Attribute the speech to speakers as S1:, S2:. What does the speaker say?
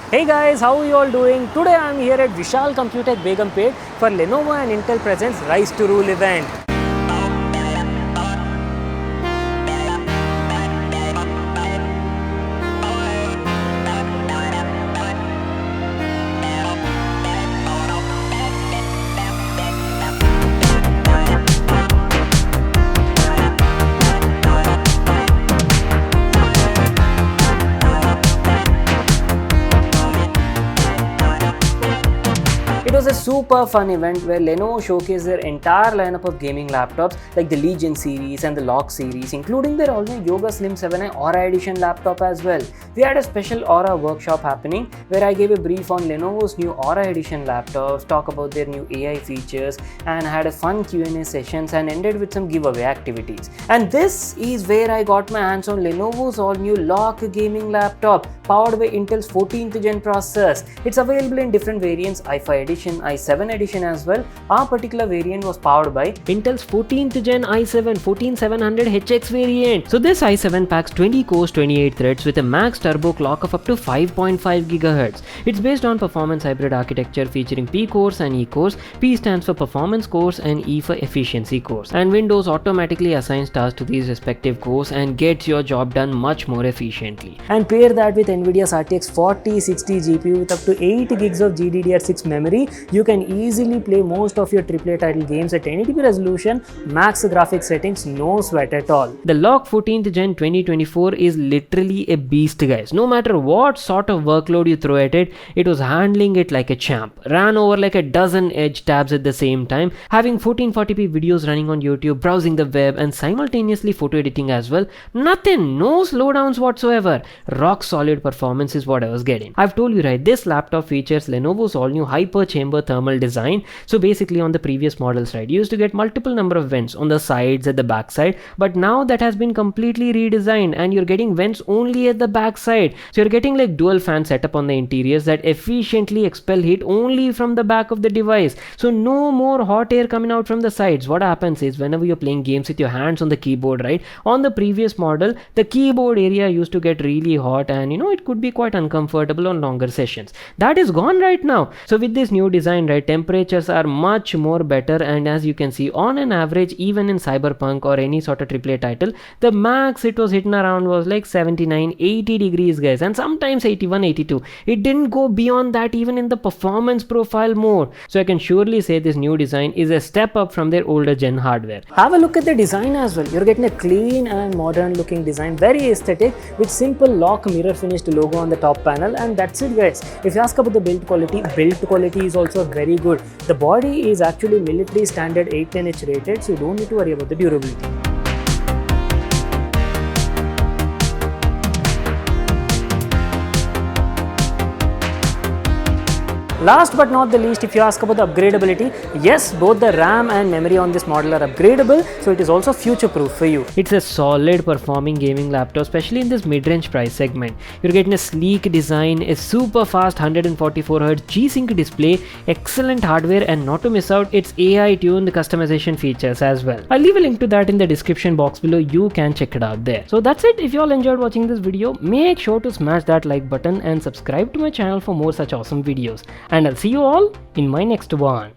S1: Hey guys, how are you all doing? Today I am here at Vishal Computech Begumpet for Lenovo and Intel presents Rise2Rule event. It was a super fun event where Lenovo showcased their entire lineup of gaming laptops like the Legion series and the LOQ series, including their all-new Yoga Slim 7i Aura Edition laptop as well. We had a special Aura workshop happening where I gave a brief on Lenovo's new Aura Edition laptops, talk about their new AI features, and had a fun Q&A sessions and ended with some giveaway activities. And this is where I got my hands on Lenovo's all-new LOQ gaming laptop powered by Intel's 14th gen processors. It's available in different variants, i5 edition, i7 edition as well. Our particular variant was powered by Intel's 14th gen i7 14700HX variant. So this i7 packs 20 cores, 28 threads with a max turbo clock of up to 5.5 GHz. It's based on performance hybrid architecture featuring P cores and E cores. P stands for performance cores and E for efficiency cores. And Windows automatically assigns tasks to these respective cores and gets your job done much more efficiently. And pair that with NVIDIA's RTX 4060 GPU with up to 8 gigs of GDDR6 memory, you can easily play most of your AAA title games at 1080p resolution, max graphics settings, no sweat at all. The LOQ 14th Gen 2024 is literally a beast, guys. No matter what sort of workload you throw at it, it was handling it like a champ. Ran over like a dozen edge tabs at the same time, having 1440p videos running on YouTube, browsing the web, and simultaneously photo editing as well. Nothing, no slowdowns whatsoever. Rock solid performance is what I was getting. I've told you, right, this laptop features Lenovo's all new hyper chamber thermal design. So basically on the previous models, right, you used to get multiple number of vents on the sides, at the back side, but now that has been completely redesigned and you're getting vents only at the back side. So you're getting like dual fan setup on the interiors that efficiently expel heat only from the back of the device. So no more hot air coming out from the sides. What happens is whenever you're playing games with your hands on the keyboard, right, on the previous model, the keyboard area used to get really hot and it could be quite uncomfortable on longer sessions. That is gone right now. So with this new design, right, temperatures are much more better, and as you can see, on an average, even in Cyberpunk or any sort of AAA title, the max it was hitting around was like 79-80 degrees, guys, and sometimes 81-82. It didn't go beyond that even in the performance profile mode. So I can surely say this new design is a step up from their older gen hardware. Have a look at the design as well. You're getting a clean and modern looking design, very aesthetic, with simple lock mirror finished logo on the top panel, and that's it, guys. If you ask about the build quality is also very good. The body is actually military standard 810H rated, so you don't need to worry about the durability. Last but not the least, if you ask about the upgradability, yes, both the RAM and memory on this model are upgradable, so it is also future proof for you. It's a solid performing gaming laptop, especially in this mid-range price segment. You're getting a sleek design, a super fast 144Hz G-Sync display, excellent hardware, and not to miss out, its AI tuned customization features as well. I'll leave a link to that in the description box below. You can check it out there. So that's it. If you all enjoyed watching this video, make sure to smash that like button and subscribe to my channel for more such awesome videos. And I'll see you all in my next one.